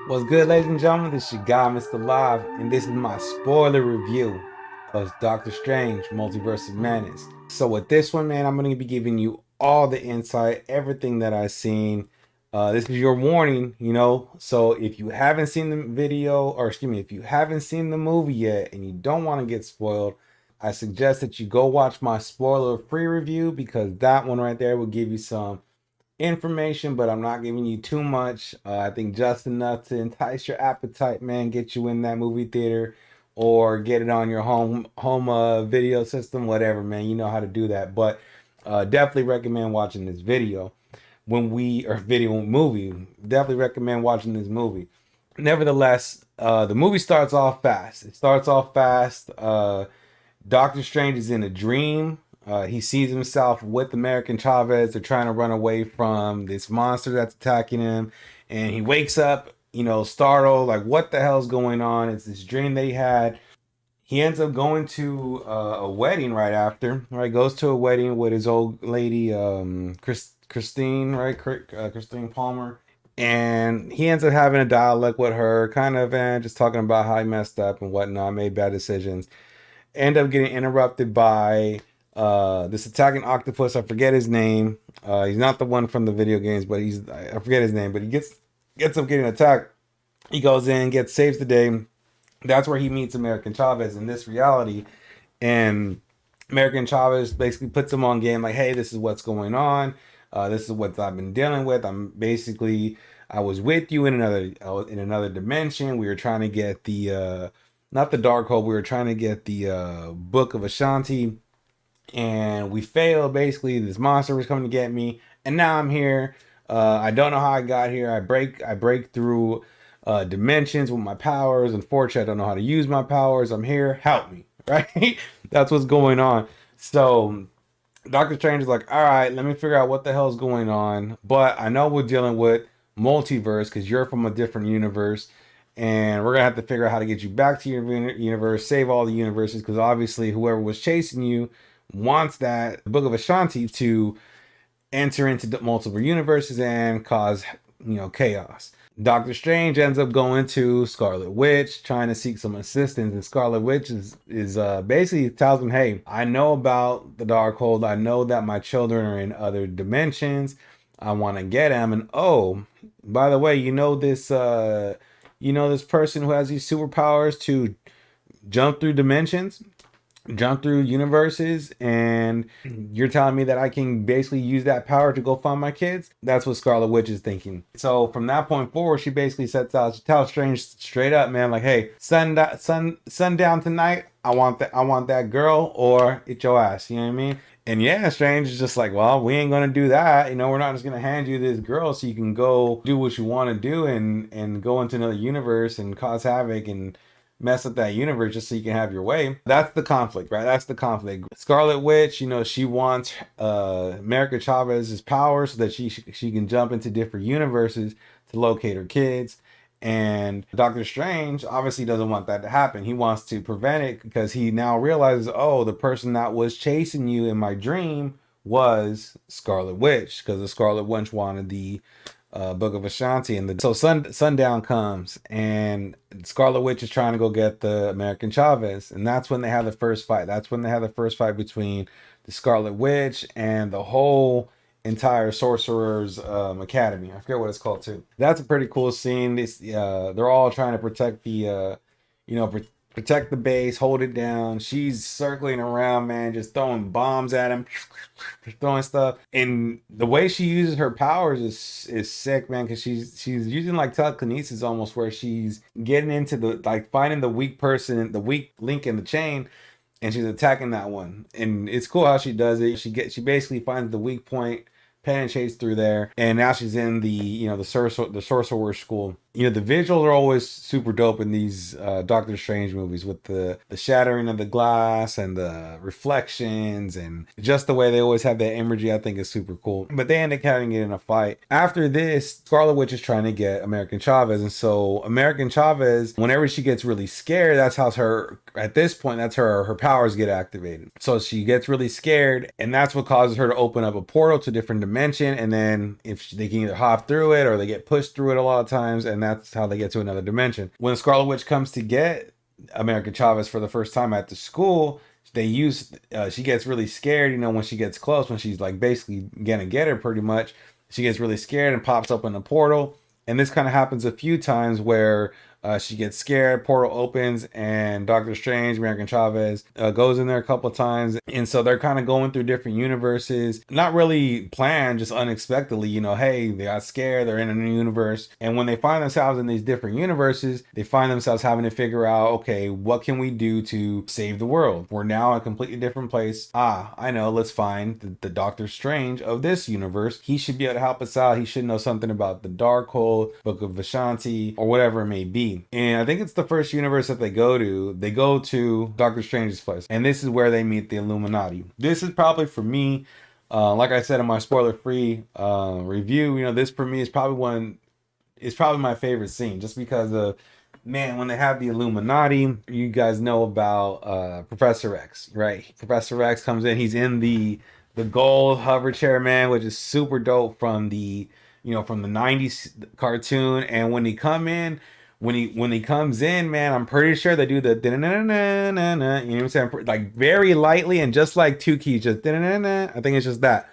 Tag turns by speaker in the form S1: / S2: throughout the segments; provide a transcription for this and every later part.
S1: What's good, ladies and gentlemen? This is your guy, Mr. Live, and this is my spoiler review of Doctor Strange, Multiverse of Madness. So with this one, man, I'm going to be giving you all the insight, everything that I've seen. This is your warning, so if you haven't seen the video, or excuse me, if you haven't seen the movie yet and you don't want to get spoiled, I suggest that you go watch my spoiler-free review, because that one right there will give you some information, but I'm not giving you too much. I think just enough to entice your appetite, man. Get you in that movie theater, or get it on your home video system, whatever, man. You know how to do that. But definitely recommend watching this video video movie. Definitely recommend watching this movie. Nevertheless, the movie starts off fast. It starts off fast. Doctor Strange is in a dream. He sees himself with American Chavez. They're trying to run away from this monster that's attacking him. And he wakes up, startled, like, what the hell's going on? It's this dream that he had. He ends up going to a wedding right after, right? Goes to a wedding with his old lady, Christine, right? Christine Palmer. And he ends up having a dialogue with her, kind of, and just talking about how he messed up and whatnot, made bad decisions. End up getting interrupted by this attacking octopus. I forget his name. He's not the one from the video games, but I forget his name. But he gets up getting attacked. He goes in, saves the day. That's where he meets American Chavez in this reality, and American Chavez basically puts him on game, like, hey, this is what's going on. This is what I've been dealing with. I was with you in another dimension. We were trying to get the not the Darkhold. We were trying to get the Book of Ashanti, and we failed. Basically, this monster was coming to get me, and now I'm here. I don't know how I got here. I break through dimensions with my powers. Unfortunately, I don't know how to use my powers. I'm here. Help me, right? That's what's going on. So Doctor Strange is like, all right, let me figure out what the hell's going on. But I know we're dealing with multiverse because you're from a different universe. And we're going to have to figure out how to get you back to your universe, save all the universes, because obviously whoever was chasing you wants that Book of Ashanti to enter into the multiple universes and cause, chaos. Doctor Strange ends up going to Scarlet Witch, trying to seek some assistance, and Scarlet Witch is basically tells him, "Hey, I know about the Darkhold. I know that my children are in other dimensions. I want to get them. And oh, by the way, this person who has these superpowers to jump through dimensions, jump through universes, and you're telling me that I can basically use that power to go find my kids?" That's what Scarlet Witch is thinking. So from that point forward, she basically tells Strange straight up, man, like, hey, sundown tonight, I want that girl, or it's your ass. You know what I mean? And yeah, Strange is just like, well, we ain't gonna do that. We're not just gonna hand you this girl so you can go do what you want to do and go into another universe and cause havoc and mess up that universe just so you can have your way. That's the conflict, right? That's the conflict. Scarlet Witch, she wants America Chavez's power so that she can jump into different universes to locate her kids. And Doctor Strange obviously doesn't want that to happen. He wants to prevent it because he now realizes, oh, the person that was chasing you in my dream was Scarlet Witch, because the Scarlet Witch wanted the Book of Ashanti, and so sundown comes, and Scarlet Witch is trying to go get the American Chavez, and that's when they have the first fight. That's when they have the first fight between the Scarlet Witch and the whole entire Sorcerer's Academy. I forget what it's called too. That's a pretty cool scene. They're all trying to protect protect the base, hold it down. She's circling around, man, just throwing bombs at him, throwing stuff. And the way she uses her powers is sick, man, because she's using like telekinesis almost, where she's getting into finding the weak person, the weak link in the chain, and she's attacking that one. And it's cool how she does it. She basically finds the weak point, penetrates through there, and now she's in the sorcerer school. The visuals are always super dope in these Doctor Strange movies, with the shattering of the glass and the reflections, and just the way they always have that imagery, I think is super cool. But they end up having it in a fight. After this, Scarlet Witch is trying to get American Chavez, and so American Chavez, whenever she gets really scared, that's how at this point, that's her powers get activated. So she gets really scared, and that's what causes her to open up a portal to a different dimension, and then if they can either hop through it or they get pushed through it a lot of times, and that's how they get to another dimension. When Scarlet Witch comes to get America Chavez for the first time at the school, they use she gets really scared, you know, when she gets close, when she's like basically gonna get her pretty much. She gets really scared and pops up in the portal. And this kind of happens a few times where she gets scared, portal opens, and Doctor Strange, American Chavez, goes in there a couple times. And so they're kind of going through different universes, not really planned, just unexpectedly, you know, hey, they got scared, they're in a new universe. And when they find themselves in these different universes, they find themselves having to figure out, okay, what can we do to save the world? We're now in a completely different place. I know, let's find the Doctor Strange of this universe. He should be able to help us out. He should know something about the Darkhold, Book of Vishanti, or whatever it may be. And I think it's the first universe that they go to. They go to Doctor Strange's place, and this is where they meet the Illuminati. This is probably, for me, like I said in my spoiler-free review, you know, this for me is probably my favorite scene, just because of, man, when they have the Illuminati, you guys know about Professor X, right? Professor X comes in. He's in the gold hover chair, man, which is super dope from the, you know, from the 90s cartoon. And when he comes in, man, I'm pretty sure they do the da-na-na-na-na-na, you know what I'm saying? Like very lightly, and just like two keys, just da-na-na-na. I think it's just that.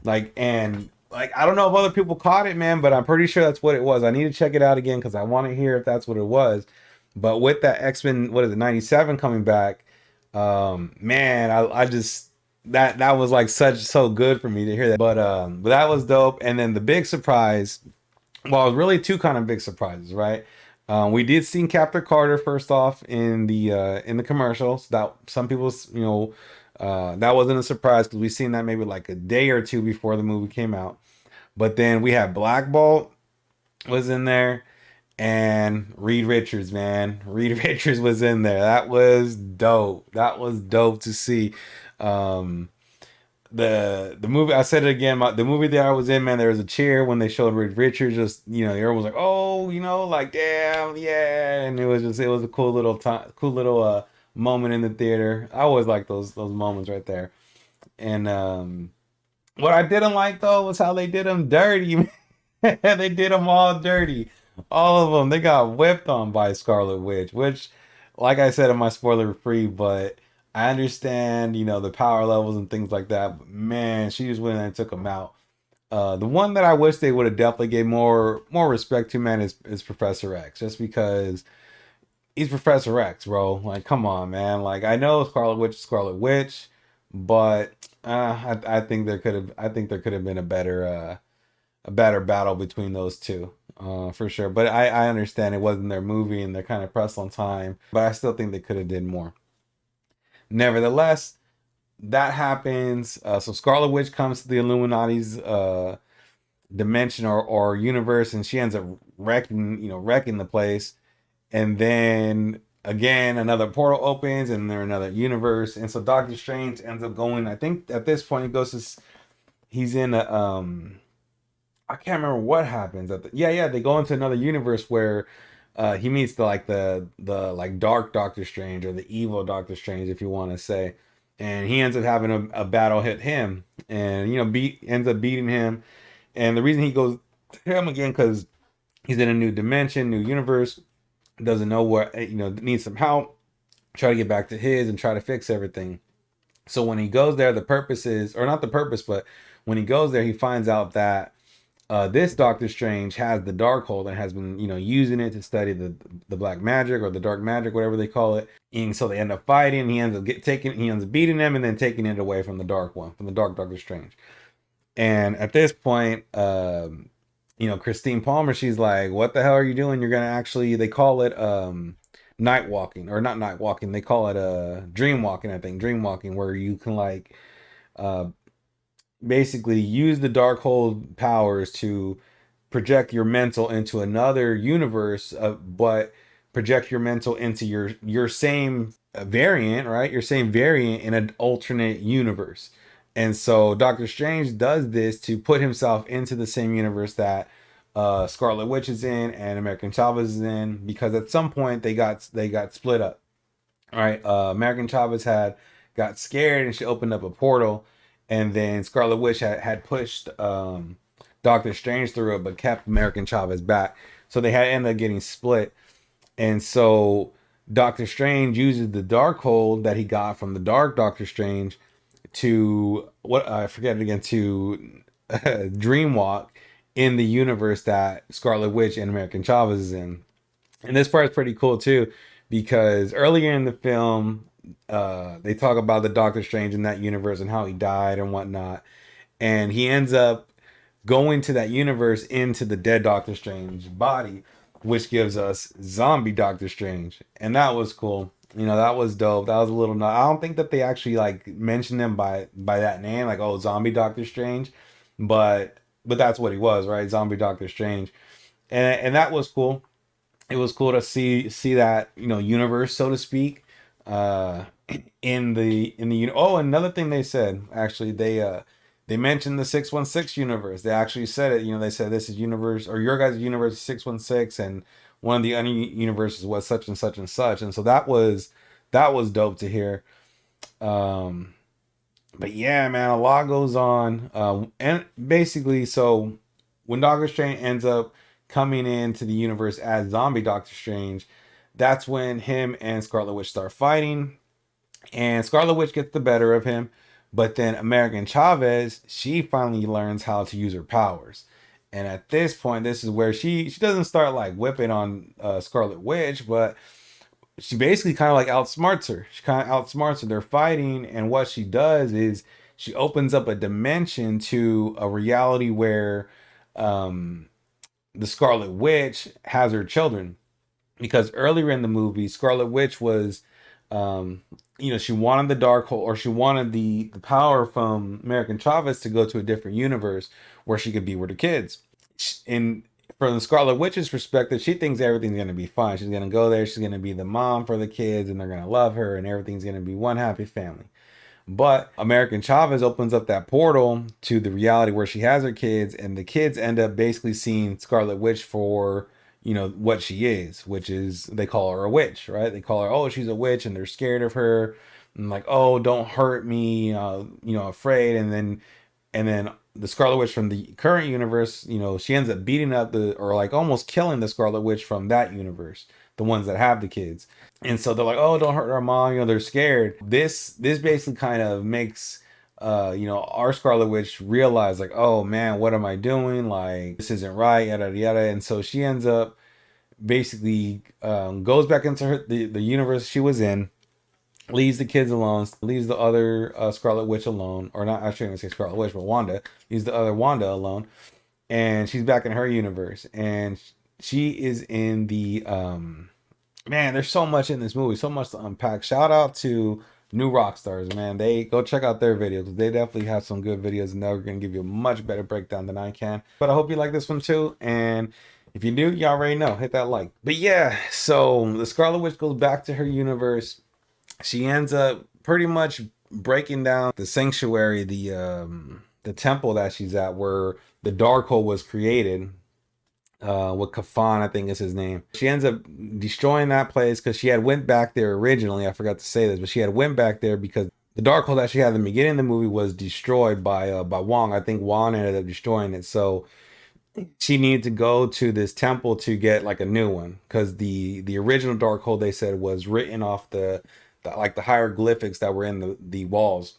S1: Like, and like, I don't know if other people caught it, man, but I'm pretty sure that's what it was. I need to check it out again because I want to hear if that's what it was. But with that X-Men, what is it, 97 coming back, man, I just, that was like so good for me to hear that. But that was dope. And then the big surprise, well, really two kind of big surprises, right? We did see Captain Carter first off in the commercials. That some people, you know, that wasn't a surprise because we seen that maybe like a day or two before the movie came out. But then we had Black Bolt was in there, and Reed Richards, man, Reed Richards was in there. That was dope. That was dope to see. The movie, I said it again, the movie that I was in, man, there was a cheer when they showed Reed Richards. Just, you know, everyone was like, oh, you know, like, damn, yeah. And it was a cool little moment in the theater. I always like those moments right there. And what I didn't like though was how they did them dirty. They did them all dirty, all of them. They got whipped on by Scarlet Witch, which, like I said in my spoiler free, but I understand, you know, the power levels and things like that. But man, she just went and took them out. The one that I wish they would have definitely gave more respect to, man, is Professor X, just because he's Professor X, bro. Like, come on, man. Like, I know Scarlet Witch is Scarlet Witch, but I think there could have been a better battle between those two, for sure. But I understand it wasn't their movie and they're kind of pressed on time, but I still think they could have did more. Nevertheless, that happens. So Scarlet Witch comes to the Illuminati's dimension or universe, and she ends up wrecking the place. And then again, another portal opens, and they're another universe. And so Doctor Strange ends up going. I think at this point, he's in a I can't remember what happens. They go into another universe where he meets the like dark Doctor Strange, or the evil Doctor Strange, if you want to say. And he ends up having a battle hit him, and you know ends up beating him. And the reason he goes to him again, because he's in a new dimension, new universe, doesn't know what, you know, needs some help, try to get back to his and try to fix everything. So when he goes there, the purpose is, or not the purpose, but when he goes there, he finds out that this Doctor Strange has the Darkhold and has been, you know, using it to study the black magic or the dark magic, whatever they call it. And so they end up fighting. He ends up beating them and then taking it away from the dark Doctor Strange. And at this point, you know, Christine Palmer, she's like, "What the hell are you doing? You're gonna actually," they call it night walking, or not night walking. They call it dream walking. I think dream walking, where you can like basically use the Darkhold powers to project your mental into another universe, but project your mental into your same variant, right? Your same variant in an alternate universe. And so Doctor Strange does this to put himself into the same universe that Scarlet Witch is in and American Chavez is in, because at some point they got split up. All right, American Chavez got scared and she opened up a portal, and then Scarlet Witch had pushed Doctor Strange through it, but kept American Chavez back. So they had ended up getting split. And so Doctor Strange uses the Darkhold that he got from the Dark Doctor Strange to what I forget it again, to dreamwalk in the universe that Scarlet Witch and American Chavez is in. And this part is pretty cool too, because earlier in the film, they talk about the Doctor Strange in that universe and how he died and whatnot. And he ends up going to that universe into the dead Doctor Strange body, which gives us zombie Doctor Strange. And that was cool. You know, that was dope. That was a little I don't think that they actually like mentioned him by that name, like, oh, zombie Doctor Strange. But that's what he was, right? Zombie Doctor Strange. And that was cool. It was cool to see that, you know, universe, so to speak, uh oh, another thing they said, actually, they mentioned the 616 universe. They actually said it. You know, they said this is universe, or your guys' universe is 616, and one of the other universes was such and such and such. And so that was dope to hear. But yeah, man, a lot goes on. And basically, so when Doctor Strange ends up coming into the universe as zombie Doctor Strange, that's when him and Scarlet Witch start fighting. And Scarlet Witch gets the better of him. But then American Chavez, she finally learns how to use her powers. And at this point, this is where she doesn't start like whipping on Scarlet Witch, but she basically kind of like outsmarts her. She kind of outsmarts her. They're fighting, and what she does is she opens up a dimension to a reality where um, the Scarlet Witch has her children. Because earlier in the movie, Scarlet Witch was, she wanted the Darkhold, or she wanted the power from American Chavez to go to a different universe where she could be with her kids. And from the Scarlet Witch's perspective, she thinks everything's going to be fine. She's going to go there. She's going to be the mom for the kids, and they're going to love her, and everything's going to be one happy family. But American Chavez opens up that portal to the reality where she has her kids, and the kids end up basically seeing Scarlet Witch for, you know, what she is, which is, they call her a witch, right? They call her, oh, she's a witch, and they're scared of her, and like, oh, don't hurt me, afraid. And then the Scarlet Witch from the current universe, you know, she ends up beating up or like almost killing the Scarlet Witch from that universe, the ones that have the kids. And so they're like, oh, don't hurt our mom, you know, they're scared. This basically kind of makes our Scarlet Witch realize, like, oh man, what am I doing? Like, this isn't right, yada yada. And so she ends up basically goes back into the universe she was in, leaves the kids alone, leaves the other Scarlet Witch alone, or not, actually, I'm gonna say Scarlet Witch, but Wanda, leaves the other Wanda alone, and she's back in her universe, and she is in the man. There's so much in this movie, so much to unpack. Shout out to New Rockstars, man. They go check out their videos. They definitely have some good videos, and they're gonna give you a much better breakdown than I can. But I hope you like this one too, and if you do, you already know, hit that like. But yeah, so the Scarlet Witch goes back to her universe. She ends up pretty much breaking down the sanctuary, the temple that she's at, where the Darkhold was created. With Kafan, I think is his name. She ends up destroying that place because she had went back there originally. I forgot to say this, but she had went back there because the Darkhold that she had in the beginning of the movie was destroyed by Wong. I think Wong ended up destroying it. So she needed to go to this temple to get like a new one, because the original Darkhold, they said, was written off the hieroglyphics that were in the walls.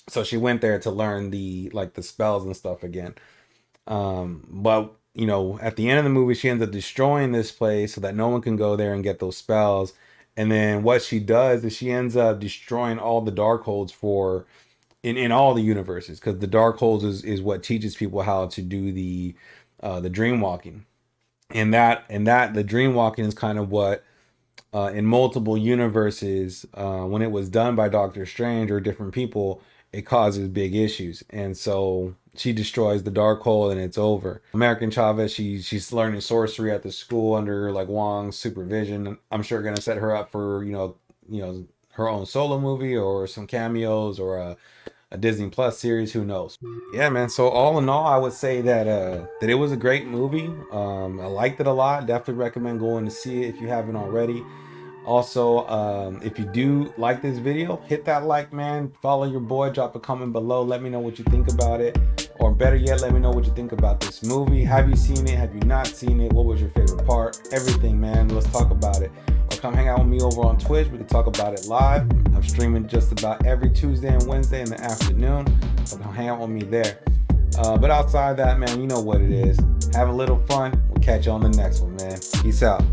S1: So she went there to learn the spells and stuff again. But you know, at the end of the movie, she ends up destroying this place so that no one can go there and get those spells. And then what she does is she ends up destroying all the Darkholds for in all the universes, because the Darkholds is what teaches people how to do the dream walking. And that the dream walking is kind of what in multiple universes, when it was done by Doctor Strange or different people, it causes big issues. And so she destroys the Darkhold, and it's over. American Chavez, she's learning sorcery at the school under like Wong's supervision. I'm sure gonna set her up for her own solo movie or some cameos or a Disney Plus series, who knows. Yeah, man, so all in all, I would say that it was a great movie. I liked it a lot. Definitely recommend going to see it if you haven't already. Also, if you do like this video, hit that like, man. Follow your boy, drop a comment below, let me know what you think about it, or better yet, let me know what you think about this movie. Have you seen it? Have you not seen it? What was your favorite part? Everything, man. Let's talk about it. Or come hang out with me over on Twitch. We can talk about it live. I'm streaming just about every Tuesday and Wednesday in the afternoon. So come hang out with me there. But outside that, man, you know what it is. Have a little fun. We'll catch you on the next one, man. Peace out.